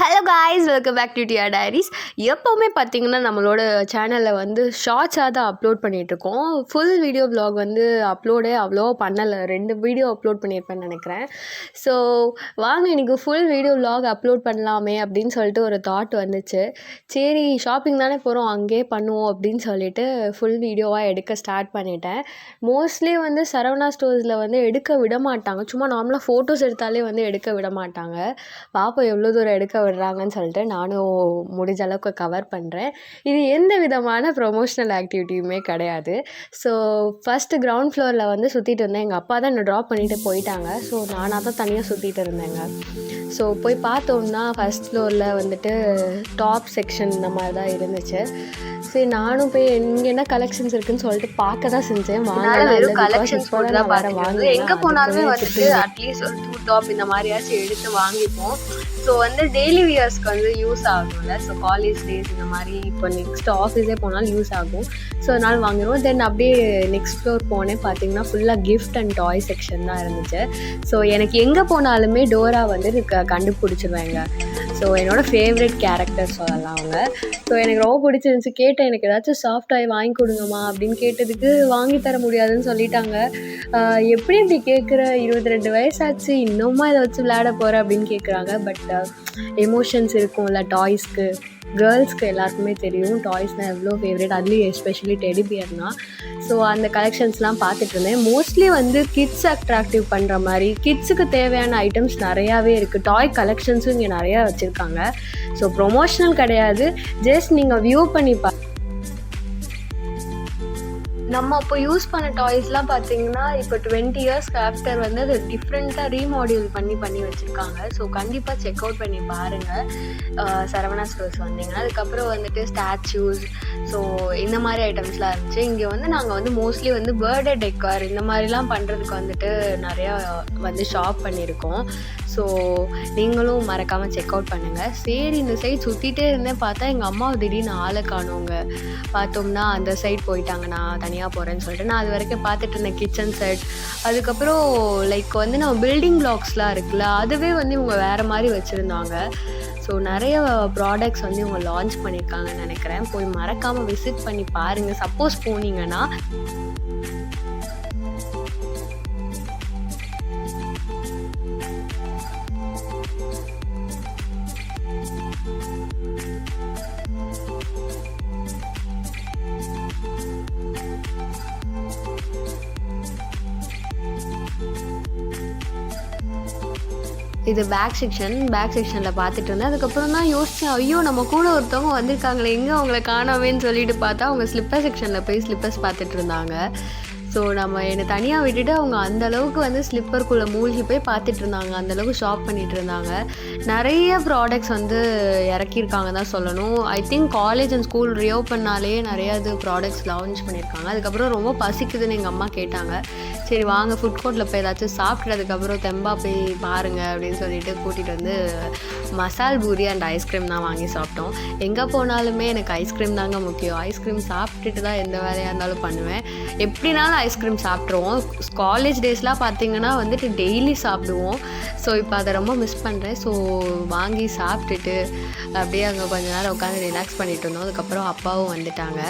Hello guys, welcome back to TR diaries. எப்போவுமே பார்த்தீங்கன்னா நம்மளோட சேனலில் வந்து ஷார்ட்ஸாக தான் அப்லோட் பண்ணிகிட்ருக்கோம். ஃபுல் வீடியோ வ்ளாக் வந்து அப்லோடே அவ்வளோ பண்ணலை. 2 வீடியோ அப்லோட் பண்ணியிருப்பேன்னு நினைக்கிறேன். ஸோ வாங்க இன்றைக்கி ஃபுல் வீடியோ வ்ளாக் அப்லோட் பண்ணலாமே அப்படின்னு சொல்லிட்டு ஒரு தாட் வந்துச்சு. சரி ஷாப்பிங் தானே போகிறோம், அங்கேயே பண்ணுவோம் அப்படின்னு சொல்லிட்டு ஃபுல் வீடியோவாக எடுக்க ஸ்டார்ட் பண்ணிட்டேன். மோஸ்ட்லி வந்து சரவணா ஸ்டோர்ஸில் வந்து எடுக்க விட மாட்டாங்க. சும்மா நார்மலாக ஃபோட்டோஸ் எடுத்தாலே வந்து எடுக்க விட மாட்டாங்க. பார்ப்போம் எவ்வளோ தூரம் எடுக்க விடுறாங்கன்னு சொல்லிட்டு நானும் முடிஞ்ச அளவுக்கு கவர் பண்ணுறேன். இது எந்த விதமான ப்ரொமோஷ்னல் ஆக்டிவிட்டியுமே கிடையாது. ஸோ ஃபஸ்ட்டு கிரவுண்ட் ஃப்ளோரில் வந்து சுற்றிட்டு இருந்தேன். எங்கள் அப்பா தான் என்னை ட்ராப் பண்ணிவிட்டு போயிட்டாங்க. ஸோ நானாக தான் தனியாக சுற்றிட்டு இருந்தேங்க. ஸோ போய் பார்த்தோம்னா ஃபஸ்ட் ஃப்ளோரில் வந்துட்டு டாப் செக்ஷன் இந்த மாதிரி தான் இருந்துச்சு. சரி நானும் போய் இங்கே என்ன கலெக்ஷன்ஸ் இருக்குன்னு சொல்லிட்டு பார்க்க தான் செஞ்சேன். வெறும் கலெக்ஷன்ஸ் போட்டு தான் பார்த்துட்டு எங்கே போனாலுமே வந்துட்டு அட்லீஸ்ட் ஒரு 2 டாப் இந்த மாதிரியாச்சும் எடுத்து வாங்கிப்போம். ஸோ வந்து டெய்லி வியர்ஸ்க்கு வந்து யூஸ் ஆகும்ல. ஸோ காலேஜ் டேஸ் இந்த மாதிரி இப்போ நெக்ஸ்ட் ஆஃபீஸே போனாலும் யூஸ் ஆகும். ஸோ அதனால் வாங்கிடுவோம். தென் அப்படியே நெக்ஸ்ட் ஃப்ளோர் போனேன். பார்த்தீங்கன்னா ஃபுல்லாக கிஃப்ட் அண்ட் டாய் செக்ஷன் தான் இருந்துச்சு. ஸோ எனக்கு எங்கே போனாலுமே டோரா வந்து கண்டுபிடிச்சிருவாங்க. ஸோ என்னோடய ஃபேவரட் கேரக்டர் சொல்லலாம் அவங்க. ஸோ எனக்கு ரொம்ப பிடிச்சிருந்துச்சி. கேட்டேன், எனக்கு ஏதாச்சும் சாஃப்ட் டாய் வாங்கி கொடுங்கம்மா அப்படின்னு கேட்டதுக்கு வாங்கி தர முடியாதுன்னு சொல்லிட்டாங்க. எப்படி இப்படி கேட்குற, 22 வயசாச்சு இன்னுமா இதை வச்சு விளையாட போகிற அப்படின்னு கேட்குறாங்க. பட் எமோஷன்ஸ் இருக்கும்ல டாய்ஸ்க்கு. கேர்ள்ஸ்க்கு எல்லாருக்குமே தெரியும் டாய்ஸ்னால் எவ்வளோ ஃபேவரட், அதுலேயும் எஸ்பெஷலி டெடி பியர்னால். ஸோ அந்த கலெக்ஷன்ஸ்லாம் பார்த்துட்டு இருந்தேன். மோஸ்ட்லி வந்து கிட்ஸ் அட்ராக்டிவ் பண்ணுற மாதிரி கிட்ஸுக்கு தேவையான ஐட்டம்ஸ் நிறையாவே இருக்குது. டாய் கலெக்ஷன்ஸும் இங்கே நிறையா வச்சுருக்காங்க. ஸோ ப்ரொமோஷ்னல் கிடையாது, ஜஸ்ட் நீங்கள் வியூ பண்ணி நம்ம இப்போ யூஸ் பண்ண டாய்ஸ்லாம் பார்த்தீங்கன்னா இப்போ 20 இயர்ஸ்க்கு ஆஃப்டர் வந்து அது டிஃப்ரெண்ட்டாக ரீமாடியூல் பண்ணி வச்சுருக்காங்க. ஸோ கண்டிப்பாக செக் அவுட் பண்ணி பாருங்கள் சரவணா ஸ்டோர்ஸ் வந்தீங்கன்னா. அதுக்கப்புறம் வந்துட்டு ஸ்டாச்சூஸ், ஸோ இந்த மாதிரி ஐட்டம்ஸ்லாம் இருந்துச்சு. இங்கே வந்து நாங்கள் வந்து மோஸ்ட்லி வந்து பர்த்டே டெக்கார் இந்த மாதிரிலாம் பண்ணுறதுக்கு வந்துட்டு நிறையா வந்து ஷாப் பண்ணியிருக்கோம். ஸோ நீங்களும் மறக்காமல் செக் அவுட் பண்ணுங்கள். சரி இந்த சைட் சுற்றிட்டே இருந்தேன். பார்த்தா எங்கள் அம்மா திடீர்னு ஆளை காணோங்க. பார்த்தோம்னா அந்த சைட் போயிட்டாங்க. நான் தனியாக போகிறேன்னு சொல்லிட்டு நான் அது வரைக்கும் பார்த்துட்டு இருந்தேன் கிச்சன் செட். அதுக்கப்புறம் லைக் வந்து நம்ம பில்டிங் பிளாக்ஸ்லாம் இருக்குல்ல, அதுவே வந்து இவங்க வேறு மாதிரி வச்சுருந்தாங்க. ஸோ நிறைய ப்ராடக்ட்ஸ் வந்து இவங்க லான்ச் பண்ணியிருக்காங்கன்னு நினைக்கிறேன். போய் மறக்காமல் விசிட் பண்ணி பாருங்கள் சப்போஸ் போனீங்கன்னா. இது பேக் செக்ஷனில் பார்த்துட்டு இருந்தேன். அதுக்கப்புறம் தான் யோசித்தேன், ஐயோ நம்ம கூட ஒருத்தவங்க வந்திருக்காங்களே, எங்கே அவங்கள காணாமேன்னு சொல்லிட்டு பார்த்தா அவங்க ஸ்லிப்பர் செக்ஷனில் போய் ஸ்லிப்பர்ஸ் பார்த்துட்டு இருந்தாங்க. ஸோ நம்ம என்னை தனியாக விட்டுட்டு அவங்க அந்தளவுக்கு வந்து ஸ்லிப்பருக்குள்ளே மூழ்கி போய் பார்த்துட்டு இருந்தாங்க. அந்தளவுக்கு ஷாப் பண்ணிகிட்டு இருந்தாங்க. நிறைய ப்ராடக்ட்ஸ் வந்து இறக்கியிருக்காங்க தான் சொல்லணும். I think college and school ரியோப்பன்னாலே நிறையா இது ப்ராடக்ட்ஸ் லான்ச் பண்ணியிருக்காங்க. அதுக்கப்புறம் ரொம்ப பசிக்குதுன்னு எங்கள் அம்மா கேட்டாங்க. சரி வாங்க ஃபுட் கோர்ட்டில் போய் ஏதாச்சும் சாப்பிட்டதுக்கப்புறம் தெம்பா போய் பாருங்கள் அப்படின்னு சொல்லிட்டு கூட்டிகிட்டு வந்து மசால் பூரி அண்ட் ஐஸ்கிரீம் தான் வாங்கி சாப்பிட்டோம். எங்கே போனாலுமே எனக்கு ஐஸ்கிரீம் தாங்க முக்கியம். ஐஸ்கிரீம் சாப்பிட்டுட்டு தான் எந்த வேலையாக இருந்தாலும் பண்ணுவேன். எப்படினாலும் ஐஸ்கிரீம் சாப்பிட்ருவோம். காலேஜ் டேஸ்லாம் பார்த்திங்கன்னா வந்துட்டு டெய்லி சாப்பிடுவோம். ஸோ இப்போ அதை ரொம்ப மிஸ் பண்ணுறேன். ஸோ வாங்கி சாப்பிட்டுட்டு அப்படியே அங்கே கொஞ்ச நேரம் உட்காந்து ரிலாக்ஸ் பண்ணிட்டு இருந்தோம். அதுக்கப்புறம் அப்பாவும் வந்துட்டாங்க.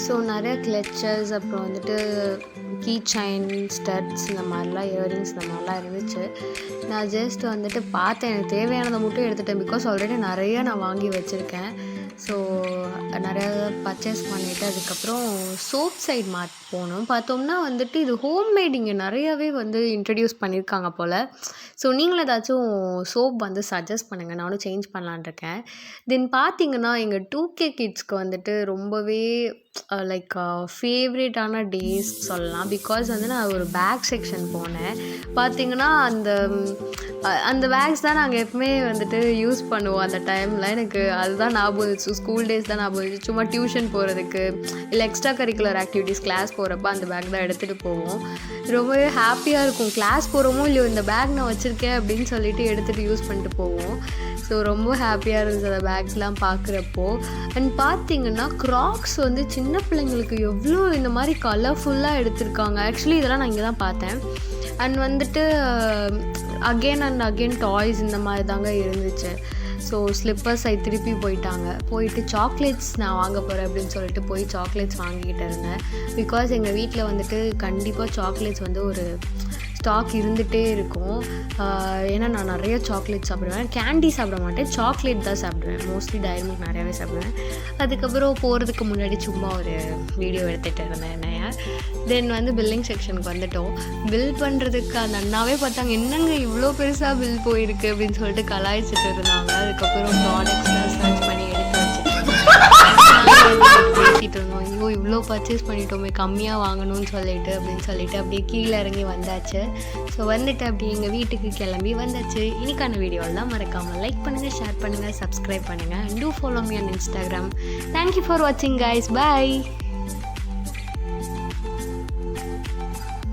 ஸோ நிறைய கிளச்சஸ், அப்புறம் வந்துட்டு கீ செயின், ஸ்டட்ஸ், இந்த மாதிரிலாம் இயரிங்ஸ் இந்த மாதிரிலாம் இருந்துச்சு. நான் ஜஸ்ட் வந்துட்டு பார்த்தேன், எனக்கு தேவையானதை மட்டும் எடுத்துகிட்டேன். பிகாஸ் ஆல்ரெடி நிறைய நான் வாங்கி வச்சுருக்கேன். ஸோ நிறையா பர்ச்சேஸ் பண்ணிவிட்டு அதுக்கப்புறம் சோப் சைட் போனோம். பார்த்தோம்னா வந்துட்டு இது ஹோம்மேட் இங்கே நிறையாவே வந்து இன்ட்ரடியூஸ் பண்ணியிருக்காங்க போல். ஸோ நீங்களும் ஏதாச்சும் சோப் வந்து சஜஸ்ட் பண்ணுங்கள், நானும் சேஞ்ச் பண்ணலான்னு இருக்கேன். தென் பார்த்தீங்கன்னா எங்கள் 2K கிட்ஸ்க்கு வந்துட்டு ரொம்பவே லைக் ஃபேவரேட்டான டேஸ் சொல்லலாம். பிகாஸ் வந்து நான் ஒரு பேக் செக்ஷன் போனேன். பார்த்தீங்கன்னா அந்த பேக்ஸ் தான் நாங்கள் எப்பவுமே வந்துட்டு யூஸ் பண்ணுவோம். அந்த டைமில் எனக்கு அதுதான் ஞாபகம் இருந்துச்சு. ஸ்கூல் டேஸ் தான் ஞாபகம் இருந்துச்சு. சும்மா டியூஷன் போகிறதுக்கு இல்லை எக்ஸ்ட்ரா கரிக்குலர் ஆக்டிவிட்டீஸ் கிளாஸ் போகிறப்ப அந்த பேக் தான் எடுத்துகிட்டு போவோம். ரொம்பவே ஹாப்பியாக இருக்கும். கிளாஸ் போகிறோமோ இல்லையோ இந்த பேக் நான் வச்சுருக்கேன் அப்படின்னு சொல்லிட்டு எடுத்துகிட்டு யூஸ் பண்ணிட்டு போவோம். ஸோ ரொம்ப ஹாப்பியாக இருந்துச்சு அந்த பேக்ஸ்லாம் பார்க்குறப்போ. அண்ட் பார்த்தீங்கன்னா க்ராக்ஸ் வந்து சின்ன பிள்ளைங்களுக்கு எவ்வளோ இந்த மாதிரி கலர்ஃபுல்லாக எடுத்திருக்காங்க. ஆக்சுவலி இதெல்லாம் நான் இங்கே தான் பார்த்தேன். அண்ட் வந்துட்டு அகெயின் அண்ட் அகெயின் டாய்ஸ் இந்த மாதிரி தாங்க இருந்துச்சு. ஸோ ஸ்லிப்பர்ஸ் திருப்பி போயிட்டு சாக்லேட்ஸ் நான் வாங்க போகிறேன் அப்படின்னு சொல்லிட்டு போய் சாக்லேட்ஸ் வாங்கிக்கிட்டு இருந்தேன். பிகாஸ் எங்கள் வீட்டில் வந்துட்டு கண்டிப்பாக சாக்லேட்ஸ் வந்து ஒரு ஸ்டாக் இருந்துகிட்டே இருக்கும். ஏன்னா நான் நிறைய சாக்லேட் சாப்பிடுவேன். கேண்டி சாப்பிட மாட்டேன், சாக்லேட் தான் சாப்பிடுவேன். மோஸ்ட்லி டைரி மில்க் நிறையாவே சாப்பிடுவேன். அதுக்கப்புறம் போகிறதுக்கு முன்னாடி சும்மா ஒரு வீடியோ எடுத்துகிட்டு இருந்தேன் என்னைய. தென் வந்து பில்லிங் செக்ஷனுக்கு வந்துட்டோம். பில் பண்ணுறதுக்கு அந்த அண்ணாவே பார்த்தாங்க, என்னங்க இவ்வளோ பெருசாக பில் போயிருக்கு அப்படின்னு சொல்லிட்டு கலாய்ச்சிட்டு இருந்தாங்க. அதுக்கப்புறம் ப்ராடக்ட்ஸ்லாம் சர்ச் பண்ணி எடுத்து வச்சுட்டு பேசிகிட்டு இருந்தோம். ஐயோ இவ்வளோ பர்ச்சேஸ் பண்ணிட்டோமே, கம்மியாக வாங்கணும்னு சொல்லிட்டு அப்படியே கீழே இறங்கி வந்தாச்சு. ஸோ வந்துட்டு அப்படியே எங்கள் வீட்டுக்கு கிளம்பி வந்தாச்சு. இன்னைக்கான வீடியோலாம் மறக்காமல் லைக் பண்ணுங்கள், ஷேர் பண்ணுங்கள், சப்ஸ்கிரைப் பண்ணுங்கள். And do follow me on Instagram. Thank you for watching guys. Bye.